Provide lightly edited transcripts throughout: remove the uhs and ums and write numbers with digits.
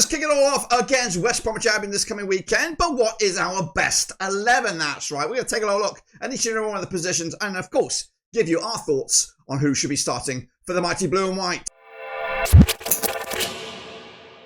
Rovers kick it all off against West Bromwich Albion this coming weekend. But what is our best 11? That's right. We're going to take a little look at each and every one of the positions and, of course, give you our thoughts on who should be starting for the mighty blue and white.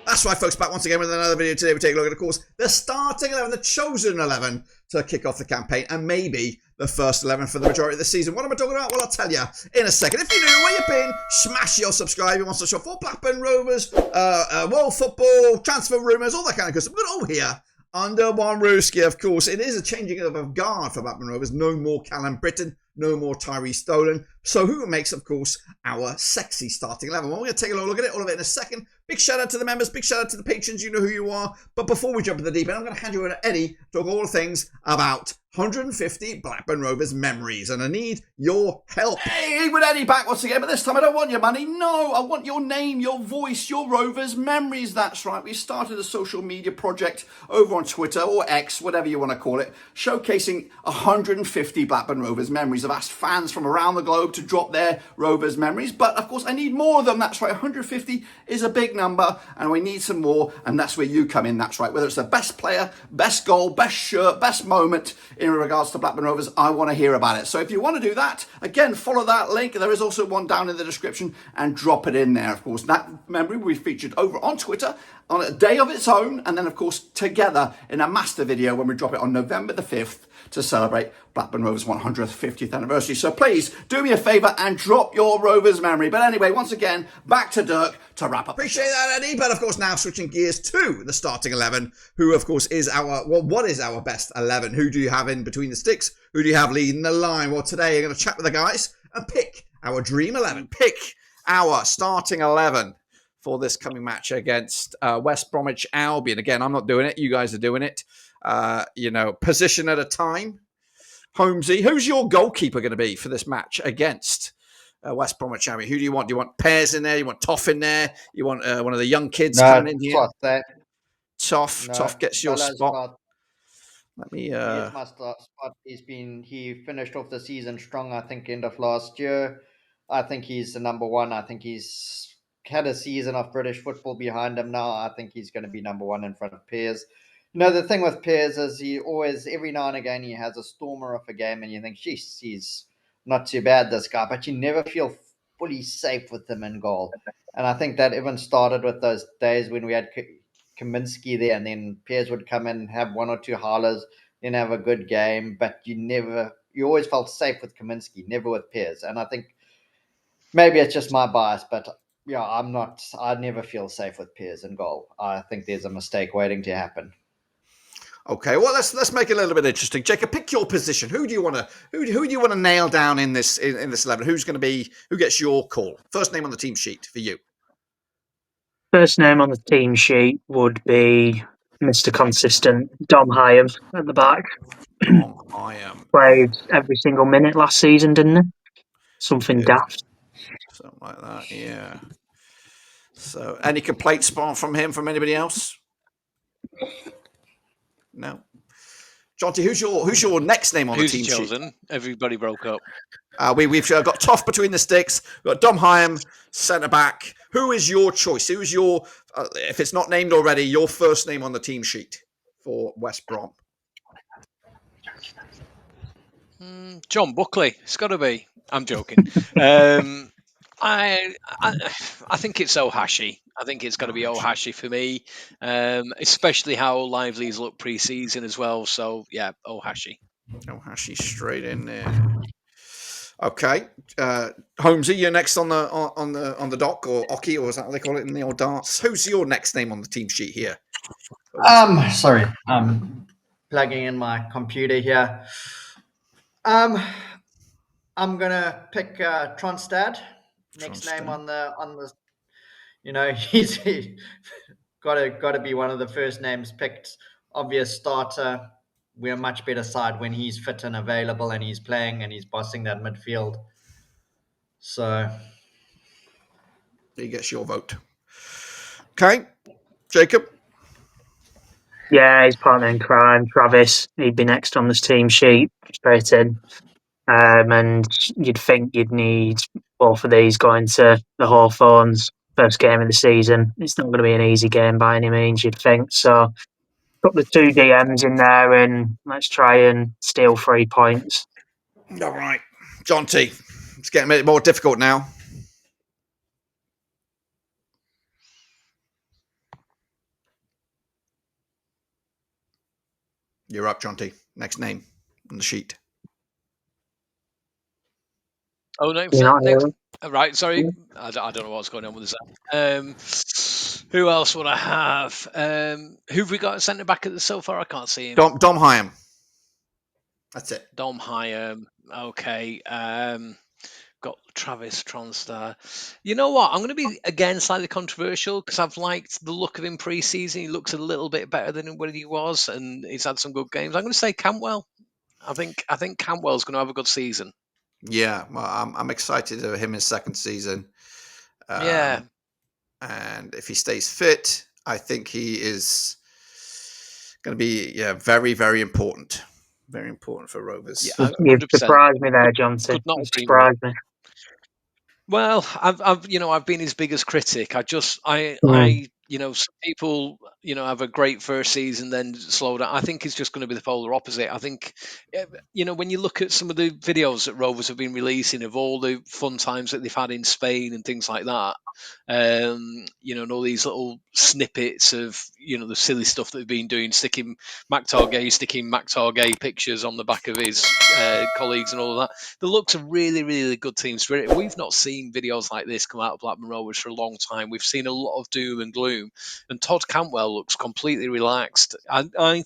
That's right, folks, back once again with another video. Today we take a look at, of course, the starting 11, the chosen 11 to kick off the campaign, and maybe the first 11 for the majority of the season. What am I talking about? Well, I'll tell you in a second. If you're new, where you've been, smash your subscribe. You want to show for Blackburn Rovers, world football, transfer rumours, all that kind of good stuff. But all here under one rooski, of course. It is a changing of guard for Blackburn Rovers. No more Callum Britton. No more Tyree Stolen. So who makes, of course, our sexy starting 11? Well, we're going to take a look at it, all of it in a second. Big shout out to the members. Big shout out to the patrons. You know who you are. But before we jump into the deep end, I'm going to hand you over to Eddie to talk all the things about 150 Blackburn Rovers memories. And I need your help. Hey, with Eddie back once again. But this time I don't want your money. No, I want your name, your voice, your Rovers memories. That's right. We started a social media project over on Twitter or X, whatever you want to call it, showcasing 150 Blackburn Rovers memories. I've asked fans from around the globe to drop their Rovers memories, but of course I need more of them. That's right, 150 is a big number and we need some more, and that's where you come in. That's right, whether it's the best player, best goal, best shirt, best moment in regards to Blackburn Rovers, I want to hear about it. So if you want to do that, again, follow that link. There is also one down in the description, and drop it in there. Of course, that memory will be featured over on Twitter on a day of its own, and then of course together in a master video when we drop it on November the 5th to celebrate Blackburn Rovers' 150th anniversary. So please do me a favour and drop your Rovers memory. But anyway, once again, back to Dirk to wrap up. Appreciate that, Eddie. But of course, now switching gears to the starting 11, who of course is our, well, what is our best 11? Who do you have in between the sticks? Who do you have leading the line? Well, today I'm going to chat with the guys and pick our dream 11. Pick our starting 11 for this coming match against West Bromwich Albion. Again, I'm not doing it. You guys are doing it. Position at a time. Holmesy, who's your goalkeeper going to be for this match against West Bromwich Albion? Who do you want? Do you want Pears in there? You want Toff in there? You want one of the young kids coming in here? Toff gets your spot. Let me. He is my start spot. He finished off the season strong. I think end of last year. I think he's the number one. I think he's had a season of British football behind him now. I think he's going to be number one in front of Pears. You know, the thing with Pears is he always, every now and again, he has a stormer of a game and you think, geez, he's not too bad, this guy, but you never feel fully safe with him in goal. And I think that even started with those days when we had Kaminsky there, and then Pears would come in, have one or two hollers, then have a good game, but you always felt safe with Kaminsky, never with Pears. And I think maybe it's just my bias, but yeah, I never feel safe with Pears in goal. I think there's a mistake waiting to happen. Okay, well let's make it a little bit interesting. Jacob, pick your position. Who do you want to nail down in this 11? Who gets your call? First name on the team sheet for you. First name on the team sheet would be Mr. Consistent, Dom Hyam at the back. Dom Hyam played every single minute last season, didn't he? Something daft. Something like that, yeah. So, any complaints from him, from anybody else? No. Jonty, who's your next name on the team chosen? sheet? Everybody broke up. We've got Toff between the sticks. We've got Dom Hyam, centre back. Who is your choice? Who is your, if it's not named already, your first name on the team sheet for West Brom? John Buckley. It's got to be. I'm joking. I think it's Ohashi. I think it's got to be Ohashi for me, especially how Lively's looked pre-season as well. So yeah, Ohashi. Ohashi straight in there. Okay, Holmesy, you're next on the dock, or Oki, or is that what they call it in the old darts? Who's your next name on the team sheet here? Sorry, I'm plugging in my computer here. I'm gonna pick Tronstad. Next name on the, you know, he's got to be one of the first names picked. Obvious starter. We're a much better side when he's fit and available and he's playing and he's bossing that midfield. So he gets your vote. Okay, Jacob. Yeah, his partner in crime, Travis. He'd be next on this team sheet, straight in. And you'd think you'd need both of these going to the Hawthorns. first game of the season. It's not going to be an easy game by any means, you'd think. So put the 2 DMs in there and let's try and steal 3 points. All right. John T. It's getting a bit more difficult now. You're up, John T. Next name on the sheet. Oh, no. Right, sorry. I don't know what's going on with this. Who else would I have? Who've we got at centre back so far? I can't see him. Dom Hyam. That's it. Dom Hyam. Okay. Got Travis Tronstar. You know what? I'm going to be again slightly controversial because I've liked the look of him pre-season. He looks a little bit better than what he was, and he's had some good games. I'm going to say Cantwell. I think Cantwell's going to have a good season. Yeah, well, I'm excited of him in his second season. Yeah. And if he stays fit, I think he is going to be very, very important. Very important for Rovers. Yeah, You've surprised me there, Johnson. Could not You've surprised me. Well, I've been his biggest critic. I some people, have a great first season, then slow down. I think it's just going to be the polar opposite. I think, when you look at some of the videos that Rovers have been releasing of all the fun times that they've had in Spain and things like that, and all these little snippets of, the silly stuff that they've been doing, sticking Mac Targay pictures on the back of his colleagues and all of that. The looks a really, really good team spirit. We've not seen videos like this come out of Blackburn Rovers for a long time. We've seen a lot of doom and gloom, and Todd Cantwell looks completely relaxed. I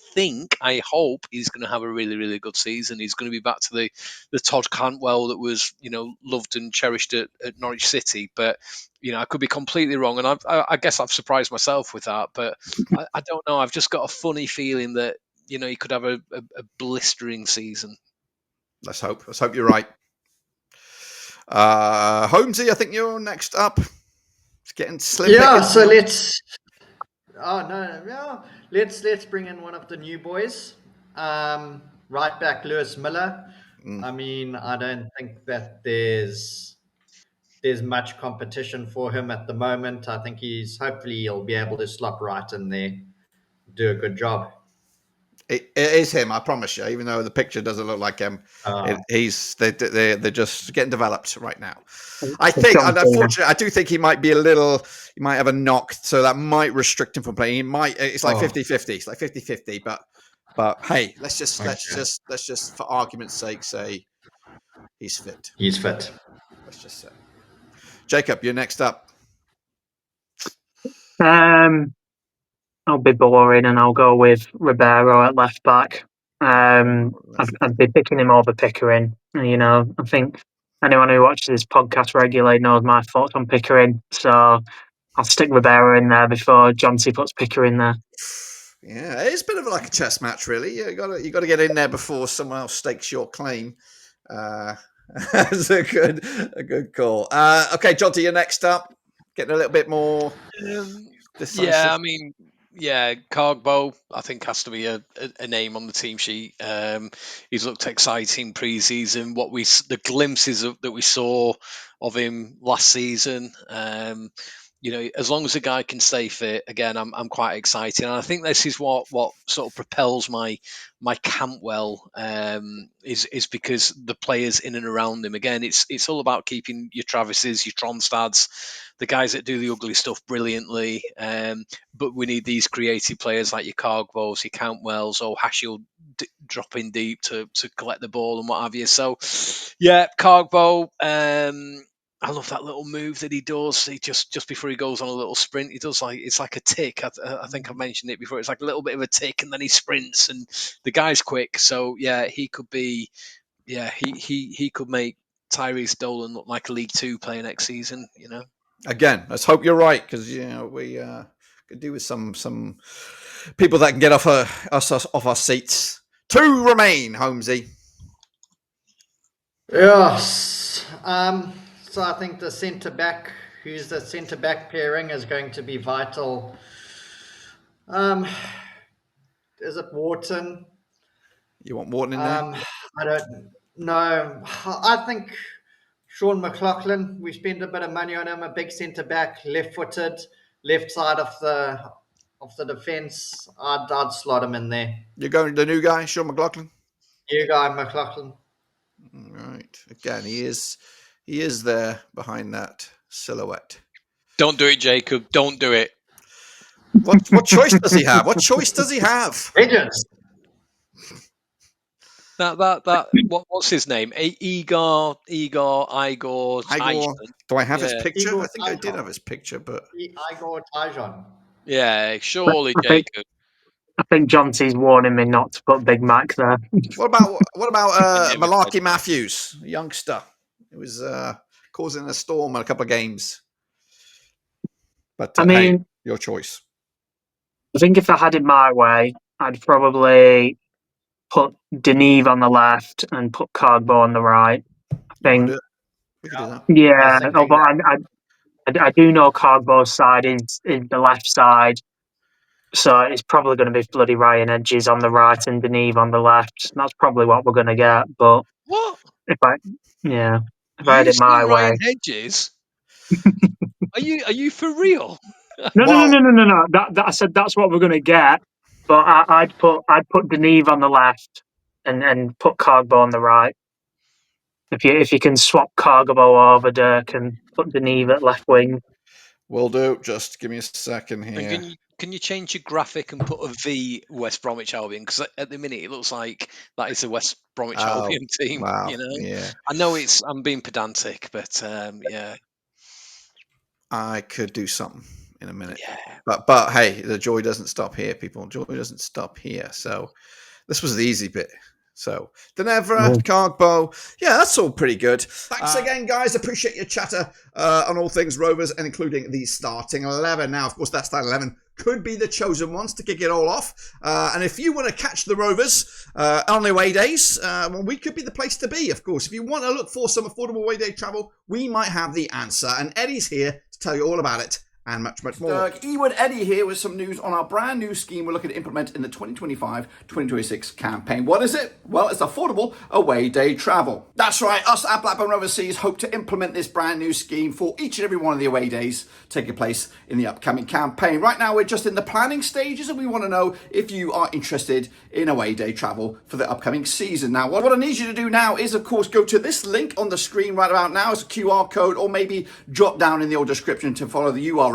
hope he's going to have a really, really good season. He's going to be back to the Todd Cantwell that was, loved and cherished at Norwich City. But I could be completely wrong, and I guess I've surprised myself with that. But I don't know. I've just got a funny feeling that he could have a blistering season. Let's hope you're right. Holmesy, I think you're next up. It's getting slim. Yeah, so let's. Oh no! Let's bring in one of the new boys. Right back, Lewis Miller. I mean, I don't think that there's much competition for him at the moment. I think hopefully he'll be able to slot right in there, do a good job. It is him, I promise you. Even though the picture doesn't look like him, they're just getting developed right now. I think, unfortunately, I do think he might be he might have a knock, so that might restrict him from playing. He might. It's like 50-50. It's like 50-50. But hey, let's just for argument's sake say he's fit. He's fit. Let's just say. Jacob, you're next up. I'll be boring and I'll go with Ribeiro at left back. I'd be picking him over Pickering. I think anyone who watches this podcast regularly knows my thoughts on Pickering. So I'll stick Ribeiro in there before John T puts Pickering there. Yeah, it's a bit of like a chess match, really. You got to get in there before someone else stakes your claim. That's a good call. Okay, John T, you're next up. Getting a little bit more. Cargbo, I think, has to be a name on the team sheet. He's looked exciting pre-season. The glimpses that we saw of him last season. As long as the guy can stay fit, again, I'm quite excited. And I think this is what sort of propels my Cantwell is because the players in and around him. Again, it's all about keeping your Travises, your Tronstads, the guys that do the ugly stuff brilliantly. But we need these creative players like your Cargbos, your Cantwells, or Hashiel dropping deep to collect the ball and what have you. So, yeah, Cargbo. I love that little move that he does. He just before he goes on a little sprint, he does it's like a tick. I think I've mentioned it before. It's like a little bit of a tick, and then he sprints, and the guy's quick. So yeah, he could be. Yeah, he could make Tyrese Dolan look like a League Two player next season. Again, let's hope you're right, because we could do with some people that can get off our seats. 2 remain, Holmesy. Yes. So I think the centre back pairing is going to be vital. Is it Wharton? You want Wharton in there? I don't know. I think Sean McLaughlin, we spent a bit of money on him, a big centre back, left-footed, left side of the defence. I'd slot him in there. You're going to the new guy, Sean McLaughlin? You guy, McLaughlin. Right. Again, he is there behind that silhouette. Don't do it, Jacob. Don't do it. What choice does he have? What choice does he have? Legends. What's his name? Igor. Do I have his Yeah. picture? Igor I think I did Tyson. have his picture, but Igor Tyson. Yeah, surely, I think- Jacob. I think John T's warning me not to put Big Mac there. what about never Malarkey Matthews, a youngster? It was causing a storm in a couple of games. But I mean, hey, your choice. I think if I had it my way, I'd probably put Deneve on the left and put Cogbo on the right. I think, We could do that. yeah. thinking Although I do know Cogbo's side is the left side, so it's probably going to be bloody Ryan Edges on the right and Deneve on the left. That's probably what we're going to get. But What? if I had it my way, Ryan Hedges? Are you for real? no. Well- That I said that's what we're going to get. But I'd put Deneve on the left and put Cogbo on the right. If you can swap Cogbo over Dirk and put Deneve at left wing. Will do. Just give me a second And here. can you change your graphic and put a V West Bromwich Albion? Because at the minute it looks like that is a West Bromwich Oh, Albion team. wow. You know, Yeah. I know I'm being pedantic, but yeah, I could do something in a minute. yeah. But hey, the joy doesn't stop here, people. Joy doesn't stop here. So this was the easy bit. So Denevra, Cogbo, yeah, that's all pretty good. Thanks again, guys. Appreciate your chatter on all things Rovers and including the starting 11. Now, of course, that starting 11 could be the chosen ones to kick it all off. And if you want to catch the Rovers on their away days, well, we could be the place to be, of course. If you want to look for some affordable away day travel, we might have the answer. And Eddie's here to tell you all about it. And much, much more. Ewan Eddie here with some news on our brand new scheme we're looking to implement in the 2025-2026 campaign. What is it? Well, it's affordable away day travel. That's right, us at Blackburn Rovers hope to implement this brand new scheme for each and every one of the away days taking place in the upcoming campaign. Right now, we're just in the planning stages and we want to know if you are interested in away day travel for the upcoming season. Now, what I need you to do now is, of course, go to this link on the screen right about now. It's a QR code, or maybe drop down in the old description to follow the URL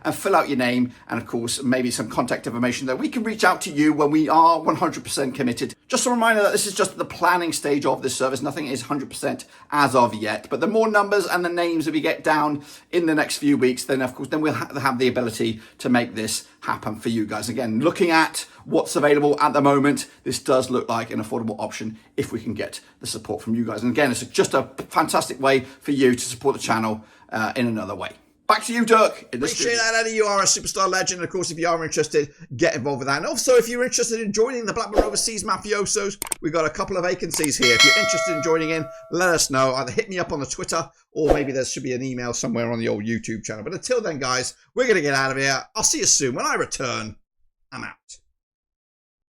and fill out your name and, of course, maybe some contact information that we can reach out to you when we are 100% committed. Just a reminder that this is just the planning stage of this service. Nothing is 100% as of yet. But the more numbers and the names that we get down in the next few weeks, then, of course, then we'll have the ability to make this happen for you guys. Again, looking at what's available at the moment, this does look like an affordable option if we can get the support from you guys. And again, it's just a fantastic way for you to support the channel in another way. Back to you, Dirk. Appreciate that, Eddie. You are a superstar legend. Of course, if you are interested, get involved with that. And also, if you're interested in joining the Blackburn Rovers Seas Mafiosos, we've got a couple of vacancies here. If you're interested in joining in, let us know. Either hit me up on the Twitter, or maybe there should be an email somewhere on the old YouTube channel. But until then, guys, we're going to get out of here. I'll see you soon. When I return, I'm out.